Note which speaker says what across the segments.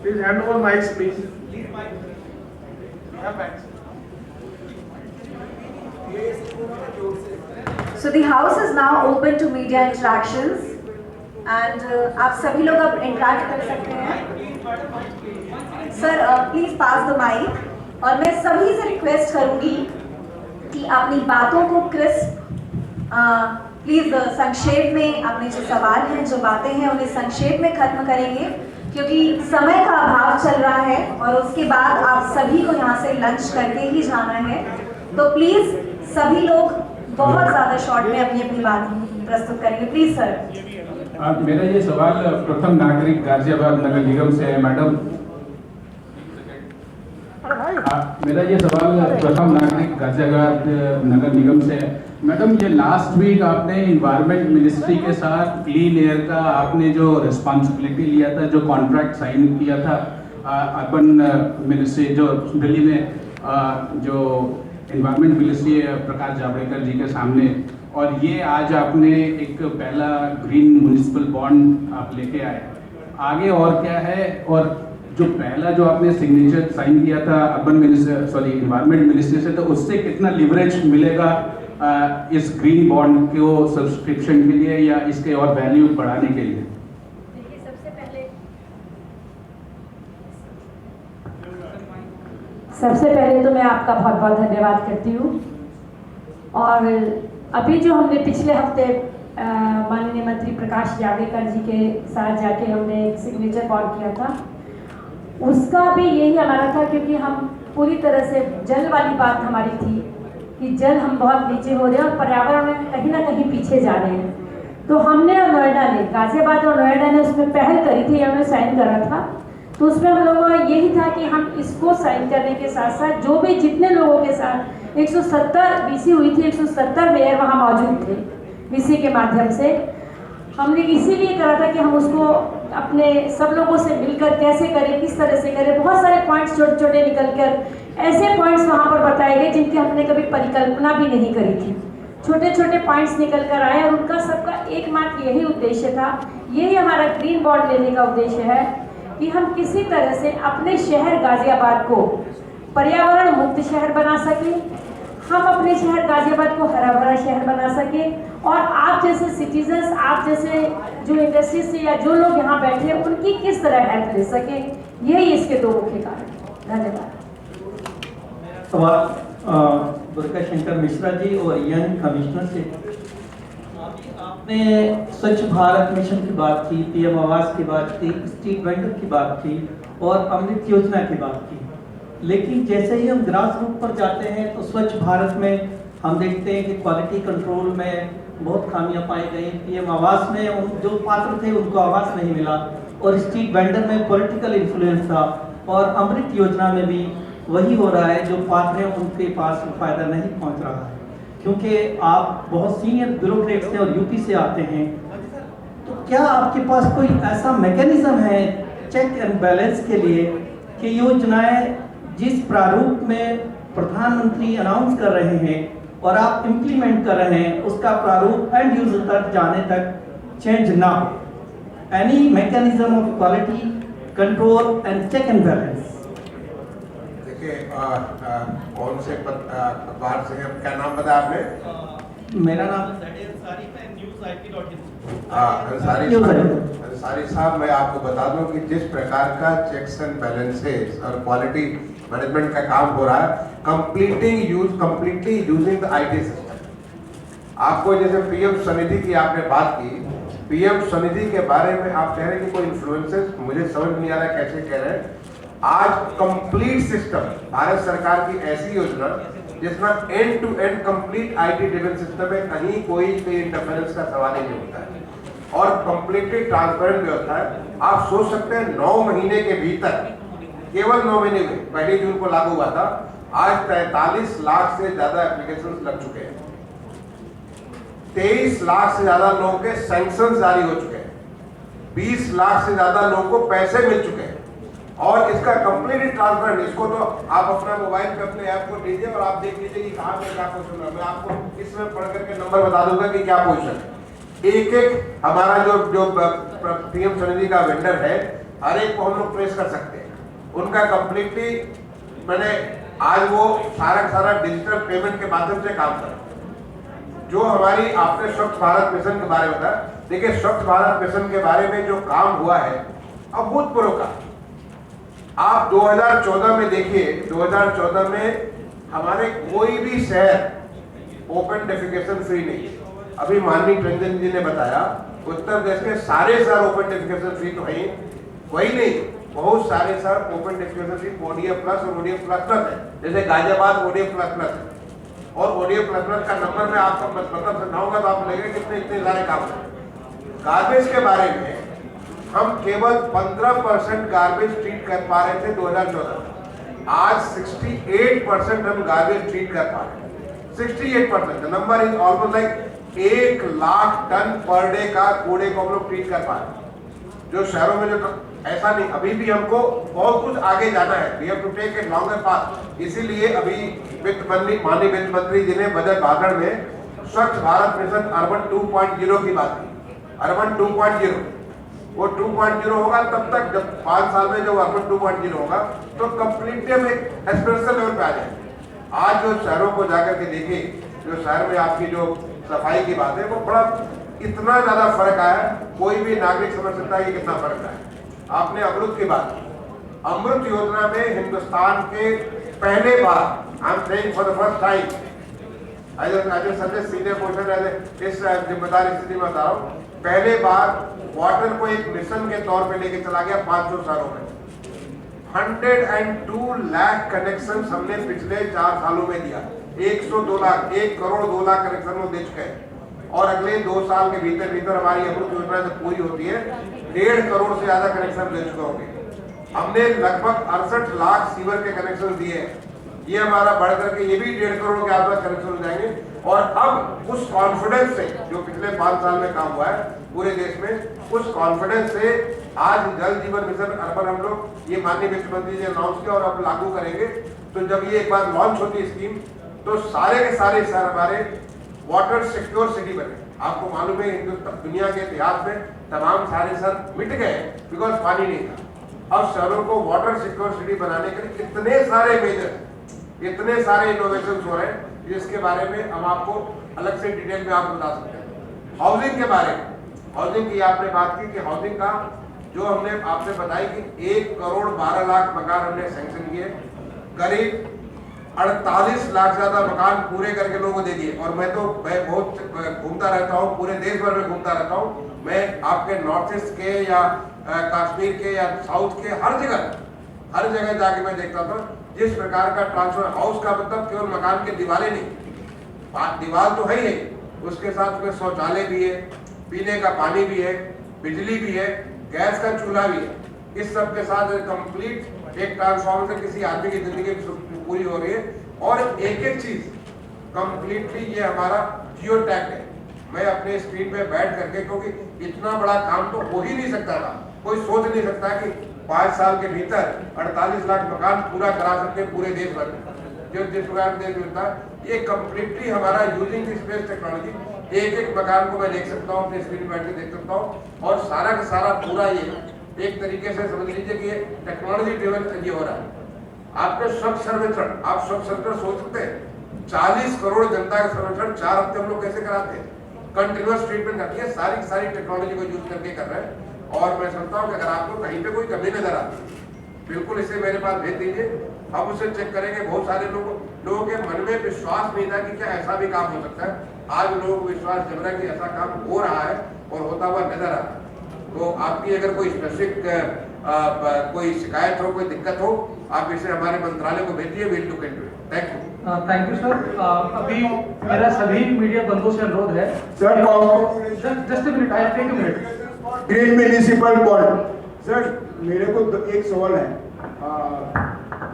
Speaker 1: Please hand over mics, please. Yeah, thanks.
Speaker 2: So the house is now open to media interactions and आप सभी लोग अब interact कर सकते हैं. Sir please pass the mic और मैं सभी से रिक्वेस्ट करूंगी कि अपनी बातों को क्रिस्प प्लीज संक्षेप में अपने जो सवाल हैं जो बातें हैं उन्हें संक्षेप में खत्म करेंगे क्योंकि समय का अभाव चल रहा है और उसके बाद आप सभी को यहाँ से लंच करके ही जाना है. तो प्लीज सभी लोग बहुत ज्यादा शॉर्ट में अपनी अपनी बात प्रस्तुत करेंगे. Please sir.
Speaker 3: मेरा ये सवाल प्रथम नागरिक गाजियाबाद नगर निगम से है मैडम. मेरा ये सवाल प्रथम नागरिक गाजियाबाद नगर निगम से है. मैडम, ये लास्ट वीक आपने इन्वायरमेंट मिनिस्ट्री के साथ क्लीन एयर का आपने जो रिस्पॉन्सिबिलिटी लिया था, जो कॉन्ट्रैक्ट साइन किया था अर्बन मिनिस्ट्री जो दिल्ली में जो इन्वायरमेंट मिनिस्ट्री प्रकाश जावड़ेकर जी के सामने, और ये आज आपने एक पहला ग्रीन म्युनिसिपल बॉन्ड आप लेके आए. आगे और क्या है? और जो पहला जो आपने सिग्नेचर साइन किया था अर्बन मिनिस्टर इन्वायरमेंट मिनिस्ट्री से, तो उससे कितना लिवरेज मिलेगा इस ग्रीन बॉन्ड को सब्सक्रिप्शन के लिए या इसके और वैल्यू बढ़ाने के लिए?
Speaker 2: देखिए,
Speaker 4: सबसे पहले तो मैं आपका बहुत बहुत धन्यवाद करती हूँ. और अभी जो हमने पिछले हफ्ते माननीय मंत्री प्रकाश जावड़ेकर जी के साथ जाके हमने एक सिग्नेचर बॉन्ड किया था, उसका भी यही हमारा था क्योंकि हम पूरी तरह से जल वाली बात हमारी थी कि जल हम बहुत नीचे हो रहे हैं और पर्यावरण में कहीं ना कहीं पीछे जा रहे हैं. तो हमने और नोएडा ने, गाजियाबाद और नोएडा ने उसमें पहल करी थी, हमने साइन करा था. तो उसमें हम लोगों का यही था कि हम इसको साइन करने के साथ साथ जो भी जितने लोगों के साथ 170 बीसी हुई थी, 170 मेयर वहाँ मौजूद थे बीसी के माध्यम से. हमने इसीलिए करा था कि हम उसको अपने सब लोगों से मिलकर कैसे करें, किस तरह से करें. बहुत सारे पॉइंट्स छोटे छोटे निकल कर ऐसे पॉइंट्स वहाँ पर बताए गए जिनकी हमने कभी परिकल्पना भी नहीं करी थी. छोटे छोटे पॉइंट्स निकल कर आए और उनका सबका एकमात्र यही उद्देश्य था. यही हमारा ग्रीन बॉन्ड लेने का उद्देश्य है कि हम किसी तरह से अपने शहर गाजियाबाद को पर्यावरण मुक्त शहर बना सकें, हम अपने शहर गाजियाबाद को हरा भरा शहर बना सकें और आप जैसे सिटीजन्स, आप जैसे जो इंडस्ट्री से या जो लोग यहाँ बैठे हैं उनकी किस तरह हेल्प ले सकें. यही इसके दो मुख्य कारण. धन्यवाद.
Speaker 5: सवाल दुर्गा शंकर मिश्रा जी और यंग कमिश्नर से. आपने स्वच्छ भारत मिशन की बात की, पीएम आवास की बात की, स्ट्रीट वेंडर की बात की और अमृत योजना की बात की. लेकिन जैसे ही हम ग्रास रूट पर जाते हैं तो स्वच्छ भारत में हम देखते हैं कि क्वालिटी कंट्रोल में बहुत खामियां पाई गई. पीएम आवास में जो पात्र थे उनको आवास नहीं मिला और स्ट्रीट वेंडर में पॉलिटिकल इन्फ्लुएंस था और अमृत योजना में भी वही हो रहा है, जो पात्र हैं उनके पास फायदा नहीं पहुंच रहा है. क्योंकि आप बहुत सीनियर ब्यूरोक्रेट से और यूपी से आते हैं, तो क्या आपके पास कोई ऐसा मैकेनिज्म है चेक एंड बैलेंस के लिए कि योजनाएं जिस प्रारूप में प्रधानमंत्री अनाउंस कर रहे हैं और आप इम्प्लीमेंट कर रहे हैं उसका प्रारूप एंड यूजर तक जाने तक चेंज ना हो? Any mechanism of quality control and check and balance?
Speaker 6: देखिए, कौन से अखबार से हैं? क्या नाम बताया आपने?
Speaker 5: मेरा नाम
Speaker 6: अंसारी साहब, मैं आपको बता दूं कि जिस प्रकार का चेक्स एंड बैलेंसेस और क्वालिटी मैनेजमेंट का काम हो रहा है, completely using the IT system. आपको जैसे पीएम स्वनिधि की आपने बात की, पीएम स्वनिधि के बारे में आप कह रहे हैं कि कोई इन्फ्लुएंसेस, मुझे समझ नहीं आ रहा कैसे कह रहे हैं. आज कंप्लीट सिस्टम, भारत सरकार की ऐसी योजना जिसमें end to end complete IT driven system है, कहीं कोई इंटरफेरेंस का सवाल ही नहीं होता है और कंप्लीटली ट्रांसपेरेंट व्यवस्था है. आप सोच सकते हैं 9 महीने के भीतर, केवल 9 महीने में, 1 जून को लागू हुआ था, आज 43 लाख से ज्यादा एप्लीकेशन लग चुके हैं. 23 लाख से ज्यादा लोगों के सैंक्शन जारी हो चुके हैं. 20 लाख से ज्यादा लोगों को पैसे मिल चुके हैं और इसका कंप्लीटली ट्रांसपेरेंट. इसको तो आप अपना मोबाइल पे अपने ऐप को लीजिए और आप देख लीजिए कि कहाँ पे क्या पोजीशन है. मैं आपको इसमें पढ़ करके नंबर बता दूंगा कि क्या पोजीशन है. एक हमारा जो पीएम स्वनिधि का वेंडर है हर एक को हम लोग ट्रेस कर सकते हैं। उनका कंप्लीटली मैंने आज वो सारा का सारा डिजिटल पेमेंट के माध्यम से काम कर रहा है। जो हमारी आपने स्वच्छ भारत मिशन के बारे में बताया, देखिए स्वच्छ भारत मिशन के बारे में जो काम हुआ है अभूतपूर्व का। आप 2014 में देखिए, 2014 में हमारे कोई भी शहर ओपन डेफिकेशन फ्री नहीं है। अभी माननीय टंडन जी ने बताया उत्तर प्रदेश के सारे शहर ओपन डेफिकेशन फ्री तो है कोई नहीं, बहुत सारे शहर open defecation free ODF plus और ODF प्लस प्लस है। जैसे गाजियाबाद ODF प्लस प्लस है और ODF प्लस प्लस का नंबर मैं आपको मतलब समझाऊंगा तो आपको लगेगा कितने इतने सारे काम है। गार्बेज के बारे में हम केवल 15% गार्बेज ट्रीट कर पा रहे थे 2014 में। आज 68% हम गार्बेज ट्रीट कर पा रहे हैं। 68%, the number is almost like 1 lakh ton per day का कूड़े को हम लोग ट्रीट कर पा रहे हैं। जो शहरों में जो ऐसा नहीं, अभी भी हमको बहुत कुछ आगे जाना है। We have to take a longer path. इसीलिए अभी माननीय वित्त मंत्री जी ने बजट भाषण में स्वच्छ भारत मिशन अर्बन 2.0 की बात की। अर्बन 2.0 वो 2.0 होगा तब तक जब 5 साल में जब अर्बन 2.0 होगा तो कंप्लीटली हम एक एक्सप्रेशन लेवल पे आ जाएंगे। आज जो शहरों को जाकर के देखिए, जो शहर में आपकी जो सफाई की बात है वो बड़ा इतना ज्यादा फर्क आया, कोई भी नागरिक समझ सकता है कि कितना फर्क आया। आपने अमृत की बात की, अमृत योजना में हिंदुस्तान के पहले बार, I am saying for the first time, such senior portion इस जिम्मेदार स्थिति में बता रहा हूँ, पहले बार वाटर को एक मिशन के तौर पे लेके चला गया 500 शहरों में। 102 लाख कनेक्शन हमने पिछले 4 सालों में दिया। 102 लाख, 1 करोड़ 2 लाख कनेक्शन वो दे चुके हैं और अगले 2 साल के भीतर भीतर हमारी अमृत योजना जब पूरी होती है 1.5 करोड़ से ज्यादा कनेक्शन दे चुके होंगे। हमने लगभग 68 लाख सीवर के कनेक्शन दिए हैं। ये हमारा बढ़ करके ये भी 1.5 करोड़ के आसपास कनेक्शन हो जाएंगे। और अब उस कॉन्फिडेंस से जो पिछले 5 साल में काम हुआ है पूरे देश में, उस कॉन्फिडेंस से आज जल जीवन मिशन अर्बन हम लोग ये माननीय वित्त मंत्री जी अनाउंस किया और अब लागू करेंगे। तो जब ये एक बार लॉन्च होती है स्कीम तो सारे के सारे शहर हमारे वाटर सिक्योर सिटी बने। आपको मालूम है हिंदुस्तान दुनिया के इतिहास में तमाम सारे शहर मिट गए बिकॉज पानी नहीं था। अब शहरों को वाटर सिक्योर सिटी बनाने के लिए इतने सारे मेजर, इतने सारे इनोवेशन हो रहे हैं जिसके बारे में हम आपको अलग से डिटेल में आपको बता सकते हैं। हाउसिंग के बारे में, हाउसिंग की आपने बात की कि हाउसिंग का जो हमने आपसे बताई कि 1 करोड़ 12 लाख मकान हमने सैंक्शन किए, करीब 48 लाख ज्यादा मकान पूरे करके लोगों को दे दिए। और मैं बहुत घूमता रहता हूँ, पूरे देश भर में घूमता रहता हूँ। मैं आपके नॉर्थ ईस्ट के या कश्मीर के या साउथ के हर जगह जाके मैं देखता था जिस प्रकार का ट्रांसफर हाउस का मतलब केवल मकान के दीवारें नहीं, दीवार तो है ही है, उसके साथ में शौचालय भी है, पीने का पानी भी है, बिजली भी है, गैस का चूल्हा भी है। इस सब के साथ कंप्लीट एक ट्रांसफॉर्मर से किसी आदमी की जिंदगी पूरी हो रही है। और एक एक चीज कंप्लीटली ये हमारा जियो टैग है। मैं अपने स्क्रीन पे बैठ करके, क्योंकि इतना बड़ा काम तो हो ही नहीं सकता था, कोई सोच नहीं सकता कि 5 साल के भीतर 48 लाख मकान पूरा करा सकते पूरे देश भर में। जो जिस प्रकार देश मिलता है ये कंप्लीटली हमारा यूजिंग स्पेस टेक्नोलॉजी, एक एक मकान को मैं देख सकता हूँ, अपने स्क्रीन बैठ के देख सकता हूँ और सारा का सारा पूरा ये एक तरीके से समझ लीजिए कि ये टेक्नोलॉजी ड्रिवन ये हो रहा है। आपके स्वच्छ सर्वेक्षण, आप स्वच्छ सर्वेक्षण सोच सकते हैं 40 करोड़ जनता का सर्वेक्षण 4 हफ्ते हम लोग कैसे कराते हैं, कंटिन्यूअस ट्रीटमेंट करती है, सारी टेक्नोलॉजी को यूज करके कर रहे हैं। और मैं समझता हूँ कि अगर आपको कहीं पे कोई कमी नजर आती है बिल्कुल इसे मेरे पास भेज दीजिए, हम उसे चेक करेंगे। बहुत सारे लोगों के मन में विश्वास नहीं था कि क्या ऐसा भी काम हो सकता है। आज लोगों को विश्वास जम रहा है कि ऐसा काम हो रहा है और होता हुआ नजर आ रहा है। तो आपकी अगर कोई स्पेसिफिक कोई शिकायत हो, कोई दिक्कत हो, आप इसे हमारे मंत्रालय को भेजिए, will look into it. Thank you.
Speaker 1: Thank you sir. अभी मेरा सभी मीडिया बंधुओं से अनुरोध है
Speaker 7: sir,
Speaker 1: just minute, I take a minute.
Speaker 7: Green municipal bond sir, मेरे को एक सवाल है।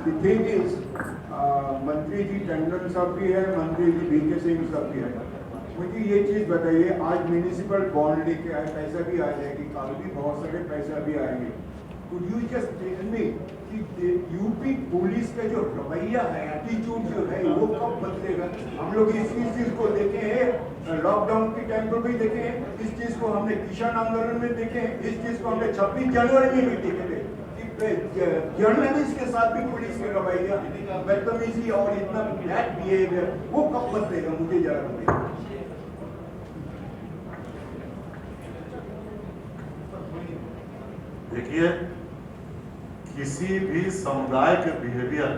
Speaker 7: द थिंग इज मंत्री जी टंडन साहब भी है, मंत्री जी VK सिंह साहब भी है। मुझे ये चीज बताइए, आज म्युनिसिपल बॉन्ड लेके आए, पैसा भी आ जाएगी, कल भी बहुत सारे पैसा भी आएंगे। could you just tell me कि यूपी पुलिस का जो रवैया है, एटीट्यूड जो है, वो कब बदलेगा? हम लोग इस चीज को देखे हैं, लॉकडाउन के टाइम पर भी देखे हैं, इस चीज को हमने किसान आंदोलन में देखे हैं, इस चीज को हमने 26 जनवरी में भी देखे थे कि जर्नलिस्ट के साथ भी पुलिस के रवैया, बदतमीजी और इतना बैड बिहेवियर, वो कब बदलेगा? मुझे जरा बताइए।
Speaker 8: देखिए, किसी भी समुदाय के बिहेवियर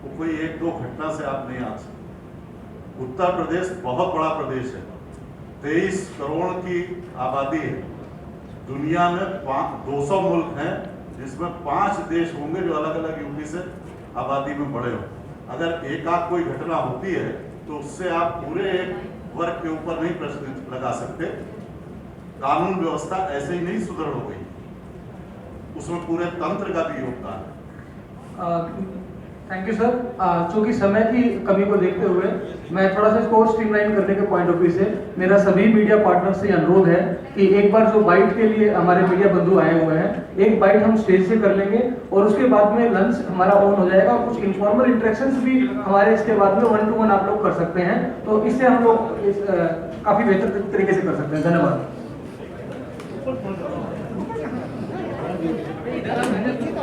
Speaker 8: को कोई एक दो घटना से आप नहीं आंक सकते। उत्तर प्रदेश बहुत बड़ा प्रदेश है, 23 करोड़ की आबादी है। दुनिया में 200 मुल्क हैं, जिसमें 5 देश होंगे जो अलग अलग यूपी से आबादी में बड़े हों। अगर एक आध कोई घटना होती है तो उससे आप पूरे एक वर्ग के ऊपर नहीं प्रश्न लगा सकते। कानून व्यवस्था ऐसे ही नहीं सुदृढ़ हो गई, उसमें पूरे तंत्र का भी योगदान है।
Speaker 1: Thank you sir. चूंकि समय की कमी को देखते हुए मैं थोड़ा सा इसको स्ट्रीमलाइन करने के पॉइंट ऑफ व्यू से मेरा सभी मीडिया पार्टनर से अनुरोध है कि एक बार जो बाइट के लिए हमारे मीडिया बंधु आए हुए हैं, एक बाइट हम स्टेज से कर लेंगे और उसके बाद में लंच हमारा ऑन हो जाएगा। कुछ इनफॉर्मल इंटरेक्शंस भी हमारे इसके बाद में 1 to 1 आप लोग कर सकते हैं, तो इससे हम लोग काफी बेहतर तरीके से कर सकते हैं। धन्यवाद।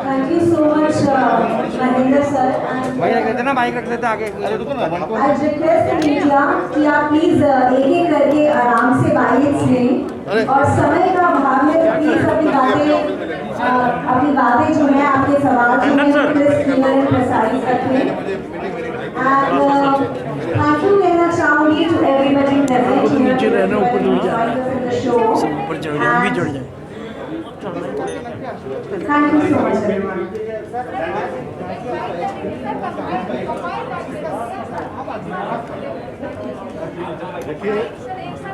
Speaker 2: Thank you so much, Mahendra sir.
Speaker 9: भैया कहते ना माइक रख देते आगे।
Speaker 2: I request the media कि आप प्लीज एक-एक करके आराम से बाइट्स लें और समय का अभाव में प्लीज अपनी बातें जो है, आपके सवाल जो है प्लीज क्लियर एंड प्रिसाइज रखें। थैंक यू कहना चाहूंगी टू एवरीबॉडी प्रेजेंट नीचे रहना, ऊपर जुड़ जाए, ऊपर चढ़ जाए, भी जुड़ जाए। Thank you so much everyone.
Speaker 8: देखिए,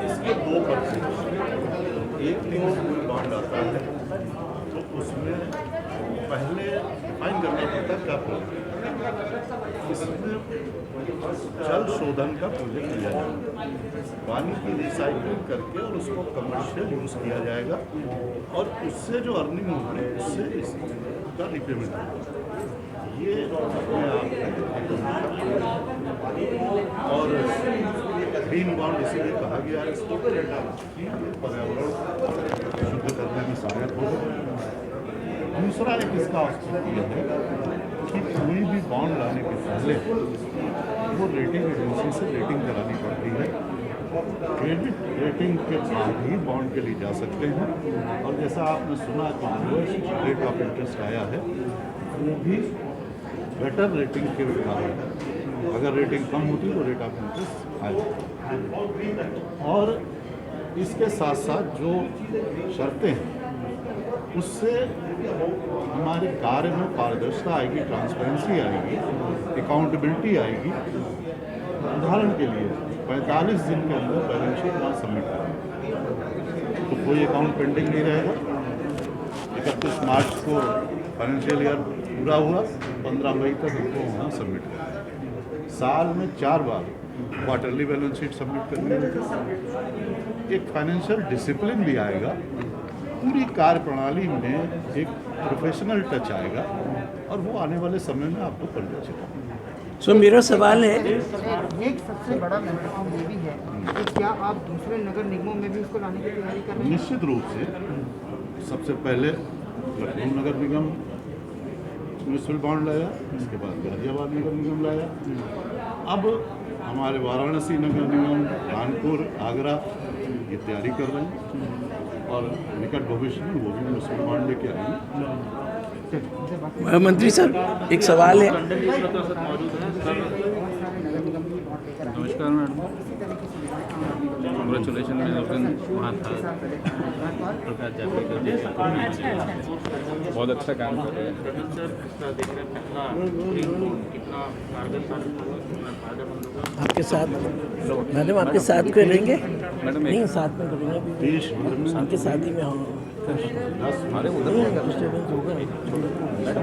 Speaker 8: इसके 2 पक्ष हैं। एक न्यूज़ बॉन्ड आता है तो उसमें पहले डिफाइन करना पड़ता है क्या प्रोजेक्ट। इसमें जल शोधन का प्रोजेक्ट लिया जाएगा, पानी की रिसाइकलिंग करके और उसको कमर्शियल यूज़ किया जाएगा और उससे जो अर्निंग होगी उससे इसका रिपेमेंट होगा। ये अपने आप और ग्रीन बॉन्ड इसीलिए कहा गया है इसको कि पर्यावरण शुद्ध करने में सहायक होगा। दूसरा एक इसका औचित्य है कि कोई भी बॉन्ड लाने के पहले वो रेटिंग एजेंसी से रेटिंग करानी पड़ती है। क्रेडिट रेटिंग के बाद ही बॉन्ड के लिए जा सकते हैं। और जैसा आपने सुना कि रेट ऑफ इंटरेस्ट आया है, वो भी बेटर रेटिंग के कारण, अगर रेटिंग कम होती तो रेट ऑफ इंटरेस्ट आएगा। और इसके साथ साथ जो शर्तें हैं उससे हमारे कार्य में पारदर्शिता आएगी, ट्रांसपेरेंसी आएगी, अकाउंटेबिलिटी आएगी। उदाहरण के लिए 45 दिन के अंदर बैलेंस शीट वहाँ सबमिट करें तो कोई अकाउंट पेंडिंग नहीं रहेगा। 31 मार्च को फाइनेंशियल ईयर पूरा हुआ, 15 मई तक उनको वहाँ सबमिट करें। साल में 4 बार क्वार्टरली बैलेंस शीट सबमिट करनी होगी। एक फाइनेंशियल डिसिप्लिन भी आएगा, पूरी कार्य प्रणाली में एक प्रोफेशनल टच आएगा और वो आने वाले समय में आपको परिचित होगा।
Speaker 9: सो मेरा सवाल है,
Speaker 10: एक सबसे बड़ा महत्वपूर्ण ये भी है कि क्या आप दूसरे नगर निगमों में भी उसको लाने की तैयारी कर रहे हैं?
Speaker 8: निश्चित रूप से सबसे पहले लखनऊ नगर निगम म्यूनिसिपल बॉन्ड लाया, इसके बाद गाजियाबाद नगर निगम लाया, अब हमारे वाराणसी नगर निगम, कानपुर, आगरा ये तैयारी कर रहे हैं और निकट भविष्य में वो भी म्यूनिसिपल बॉन्ड लेके आएंगे।
Speaker 9: मंत्री सर एक सवाल है।
Speaker 3: नमस्कार मैडम, कॉन्ग्रेचुलेशन। मैं उस दिन वहाँ था, प्रकाश जावड़ेकर जी बहुत अच्छा काम कर रहे हैं।
Speaker 9: आपके साथ मैडम, आपके साथ करेंगे
Speaker 3: मैडम
Speaker 9: नहीं, साथ में करेंगे
Speaker 8: देश भर में
Speaker 9: आपके साथ ही में हम
Speaker 3: हमारे उधर
Speaker 9: डिस्टर्बेंस होगा।
Speaker 3: मैडम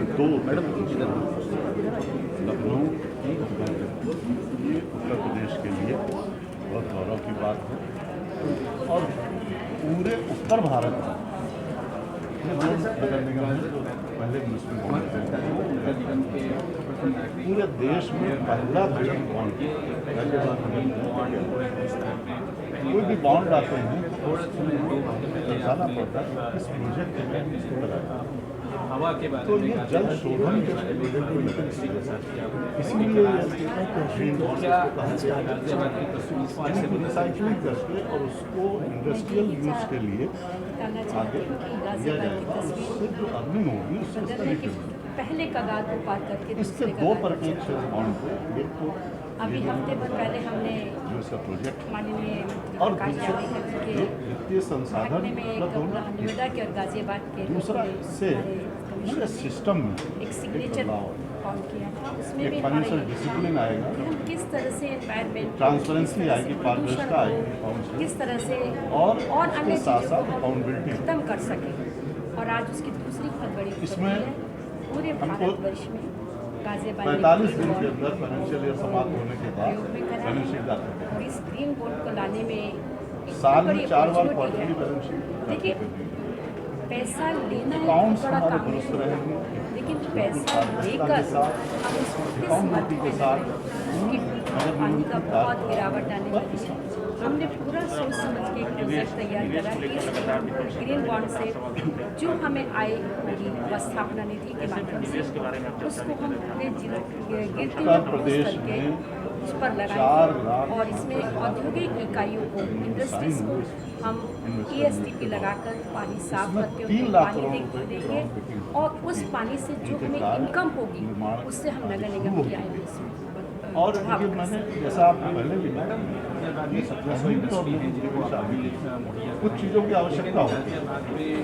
Speaker 8: लखनऊ ये उत्तर प्रदेश के लिए बहुत गौरव की बात है और पूरे उत्तर भारत में नगर निगम है जो पहले म्युनिसिपल बॉन्ड पूरे देश में पहला जन बॉन्ड कोई भी बॉन्ड आते हैं तो दर्शाना पड़ता है इस प्रोजेक्ट के लिए इसको लगाया तो ये जल शोधन के प्रोजेक्ट को लेकर इसीलिए रिसाइकलिंग करके और उसको इंडस्ट्रियल यूज के लिए आगे दिया जाएगा। उससे जो अर्निंग होगी उससे उसका निकलेगा।
Speaker 4: पहले कगार को पार करके
Speaker 8: इसके दो परिपेक्ष है बॉन्ड पे, एक तो
Speaker 4: अभी हफ्ते भर पहले हमने
Speaker 8: जो इसका प्रोजेक्ट
Speaker 4: माननीय
Speaker 8: और
Speaker 4: प्रकाश जावड़ेकर जी के
Speaker 8: वित्तीय संसाधन
Speaker 4: में एक
Speaker 8: उपलब्ध होना,
Speaker 4: नोएडा के और गाजियाबाद के
Speaker 8: दूसरा इससे पूरे सिस्टम में
Speaker 4: एक सिग्नेचर फॉर्म किया था। उसमें भी
Speaker 8: एक फाइनेंशियल डिसिप्लिन आएगा,
Speaker 4: हम किस तरह से एनवायरमेंट
Speaker 8: ट्रांसपेरेंसी आएगी, पारदर्शिता आएगी अकाउंट्स में,
Speaker 4: किस तरह से
Speaker 8: और
Speaker 4: अन्य
Speaker 8: उसके साथ
Speaker 4: चीज़ों
Speaker 8: साथ
Speaker 4: को
Speaker 8: अकाउंटेबिलिटी
Speaker 4: खत्म कर सकें। और आज उसकी दूसरी बहुत बड़ी
Speaker 8: इसमें
Speaker 4: उपलब्धि है पूरे
Speaker 8: हमको
Speaker 4: भारतवर्ष में गाजियाबाद
Speaker 8: 45 दिन के अंदर फाइनेंशियल ईयर समाप्त होने के बाद बैलेंस शीट दाखिल करें।
Speaker 4: और इस ग्रीन बोर्ड को लाने में एक
Speaker 8: साल
Speaker 4: बड़ी
Speaker 8: में 4 बार
Speaker 4: opportunity
Speaker 8: क्वार्टरली
Speaker 4: है।
Speaker 8: बैलेंस शीट दाखिल
Speaker 4: देखिए,
Speaker 8: करनी है।
Speaker 4: पैसा लेना एक
Speaker 8: अकाउंट्स
Speaker 4: बड़ा
Speaker 8: हमारे
Speaker 4: काम
Speaker 8: दुरुस्त
Speaker 4: है,
Speaker 8: रहेंगे,
Speaker 4: लेकिन पैसा लेकर हम उसको किस
Speaker 8: अकाउंटेबिलिटी के साथ
Speaker 4: उसकी पानी का बहुत गिरावट आने वाली है। हमने पूरा सोच समझ के एक प्रोजेक्ट तैयार करा कि इस ग्रीन बॉन्ड से जो हमें आय होगी वह स्थापना निधि के माध्यम से उसको हम पूरे गिरती
Speaker 8: उत्तर प्रदेश में
Speaker 4: उस पर
Speaker 8: 4
Speaker 4: लगाएंगे
Speaker 8: लाख
Speaker 4: और इसमें औद्योगिक इकाइयों को इंडस्ट्रीज को हम ESTP लगाकर पानी साफ करके
Speaker 8: 3
Speaker 4: उनको
Speaker 8: लाख
Speaker 4: पानी
Speaker 8: करोड़ रुपए की
Speaker 4: देंगे
Speaker 8: ग्राउंड
Speaker 4: और उस पानी से जो हमें इनकम होगी उससे हम नगर निगम की आय में
Speaker 8: और देखिए मैंने जैसा आपने पहले भी कहा कि गवर्नमेंट और बिजली को शामिल कुछ चीज़ों की आवश्यकता होती है।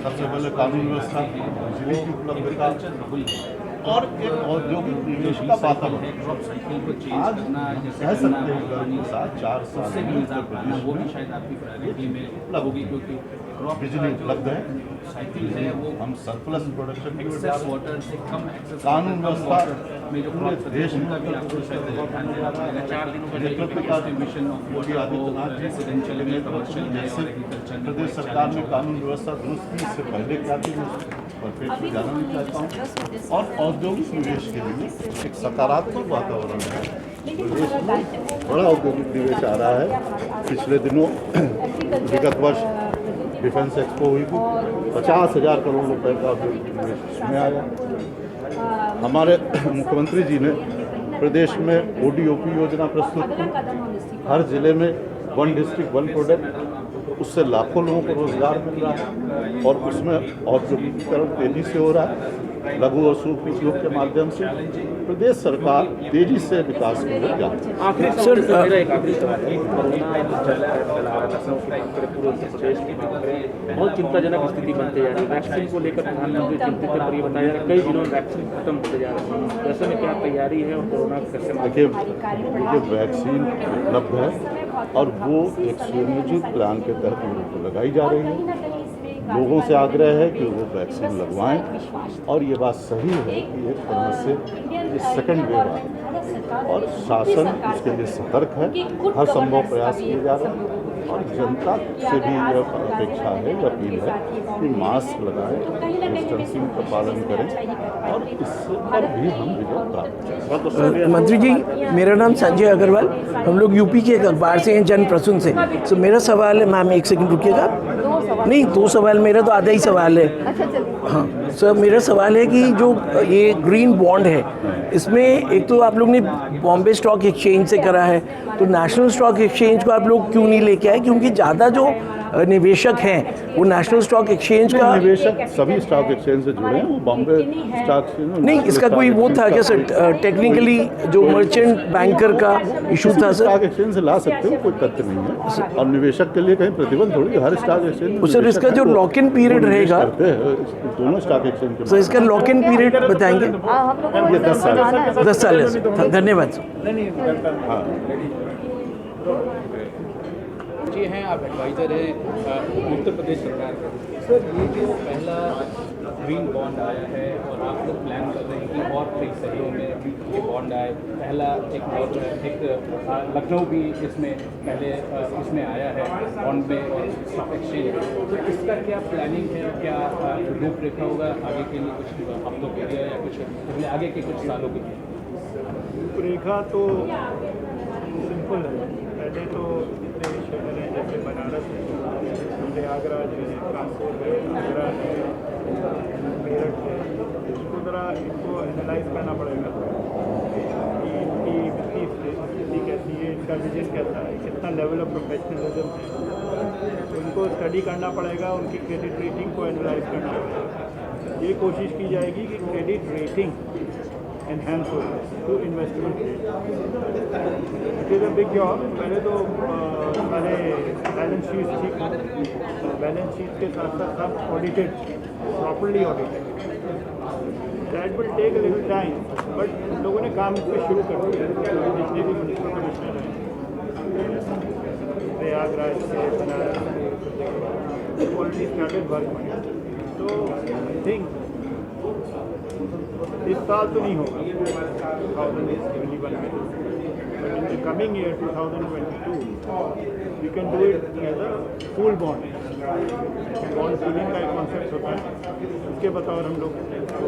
Speaker 8: सबसे पहले कानून व्यवस्था, बिजली की उपलब्धता और एक औद्योगिक निवेश का वातावरण। आज कह सकते हैं गर्व के साथ 4 साल में उत्तर प्रदेश में उपलब्ध बिजली उपलब्ध है, हम सरप्लस प्रोडक्शन की ओर जा रहे हैं। कानून व्यवस्था पूरे देश में नेतृत्व का योगी आदित्यनाथ जी जैसे प्रदेश सरकार ने कानून व्यवस्था दुरुस्त की, इससे पहले क्या थी पर फिर जाना नहीं चाहता हूँ। और औद्योगिक निवेश के लिए एक सकारात्मक वातावरण है। प्रदेश में बड़ा औद्योगिक निवेश आ रहा है। पिछले दिनों विगत वर्ष डिफेंस एक्सपो हुई थी, 50,000 करोड़ रुपए का निवेश इसमें आया। हमारे मुख्यमंत्री जी ने प्रदेश में ODOP योजना प्रस्तुत की, हर जिले में 1 डिस्ट्रिक्ट 1 प्रोडक्ट, उससे लाखों लोगों को रोजगार मिल रहा है और उसमें औद्योगिकीकरण तेजी से हो रहा है। लघु और सूक्ष्म उद्योग के माध्यम से प्रदेश सरकार तेजी से विकास की ओर जा रही है।
Speaker 11: आखिरी सर मेरा एक आखिरी सवाल है, कोरोना जो चल रहा है लखनऊ की बात करें, पूरे उत्तर प्रदेश की बात करें, बहुत चिंताजनक स्थिति बनते जा रही है। वैक्सीन को लेकर प्रधानमंत्री चिंतित है, पर ये बताया जा रहा है कई दिनों में वैक्सीन खत्म होते जा रही है। ऐसे में क्या तैयारी है और कोरोना कैसे?
Speaker 8: देखिए वैक्सीन उपलब्ध है और वो एक सुनियोजित प्लान के तहत लोगों को लगाई जा रही है। लोगों से आग्रह है कि वो वैक्सीन लगवाएं और ये बात सही है कि एक तरह से ये सेकंड वेव आ है और शासन इसके लिए सतर्क है, हर संभव प्रयास किए जा रहे हैं और जनता से भी यह अपेक्षा है, अपील है कि मास्क लगाएं, डिस्टेंसिंग का पालन करें और इस पर भी हम विजय प्राप्त करें।
Speaker 9: मंत्री जी, मेरा नाम संजय अग्रवाल, हम लोग यूपी के एक अखबार से हैं, जन प्रसून से। तो मेरा सवाल है, मैम एक सेकंड रुकिएगा। नहीं, 2 सवाल, मेरा तो आधा ही सवाल है। हाँ सर, मेरा सवाल है कि जो ये ग्रीन बॉन्ड है, इसमें एक तो आप लोग ने बॉम्बे स्टॉक एक्सचेंज से करा है, तो नेशनल स्टॉक एक्सचेंज को आप लोग क्यों नहीं लेके आए? क्योंकि ज़्यादा जो निवेशक हैं वो नेशनल स्टॉक एक्सचेंज का
Speaker 8: निवेशक सभी स्टॉक एक्सचेंज से जुड़े हैं, वो बॉम्बे स्टॉक एक्सचेंज
Speaker 9: नहीं, इसका कोई वो था क्या सर, टेक्निकली जो मर्चेंट बैंकर का इशू था सर?
Speaker 8: स्टॉक एक्सचेंज से ला सकते हो, कोई तथ्य नहीं है और निवेशक के लिए कहीं प्रतिबंध थोड़ी, हर स्टॉक एक्सचेंज।
Speaker 9: सर इसका जो लॉक इन पीरियड रहेगा,
Speaker 8: दोनों स्टॉक एक्सचेंज के,
Speaker 9: सर इसका लॉक इन पीरियड बताएंगे?
Speaker 8: ये 10 साल
Speaker 9: 10 साल है सर। धन्यवाद सर।
Speaker 8: हाँ
Speaker 11: हैं, आप एडवाइज़र हैं उत्तर प्रदेश सरकार के। सर ये जो पहला ग्रीन बॉन्ड आया है और आप लोग प्लान कर रहे हैं कि और कई शहरों में भी ये बॉन्ड आए। पहला एक लखनऊ भी इसमें पहले इसमें आया है बॉन्ड में और स्टॉक एक्सचेंज। तो इसका क्या प्लानिंग है, क्या रूपरेखा होगा आगे के लिए, कुछ हफ्तों के लिए या कुछ आगे के कुछ सालों के लिए?
Speaker 12: रूपरेखा तो सिंपल है। पहले तो जितने शहर हैं जैसे बनारस है, प्रयागराज है, कानपुर है, आगरा है, मेरठ है, इसको ज़रा इनको एनालाइज करना पड़ेगा कि इनकी वित्तीय स्थिति कैसी है, इनका विजन कैसा है, कितना लेवल ऑफ प्रोफेशनलिज्म है, तो इनको स्टडी करना पड़ेगा, उनकी क्रेडिट रेटिंग को एनालाइज करना पड़ेगा। ये कोशिश की जाएगी कि क्रेडिट रेटिंग एनहेंस हो to investment. It is a big job. पहले तो सारे बैलेंस शीट ठीक हो, बैलेंस शीट के साथ साथ सब audited, properly audited. That will take a little time, but लोगों ने काम इस पर शुरू कर दिया। जितने भी म्युनिसिपल कमिश्नर हैं प्रयागराज से, बनारस से, ऑलरेडी स्टार्टेड वर्क। तो आई थिंक इस साल तो नहीं होगा 2021 में, but in the coming year 2022 we can do it as a full bond. Bond fulling का एक कॉन्सेप्ट होता है, उसके बतौर हम लोग इसको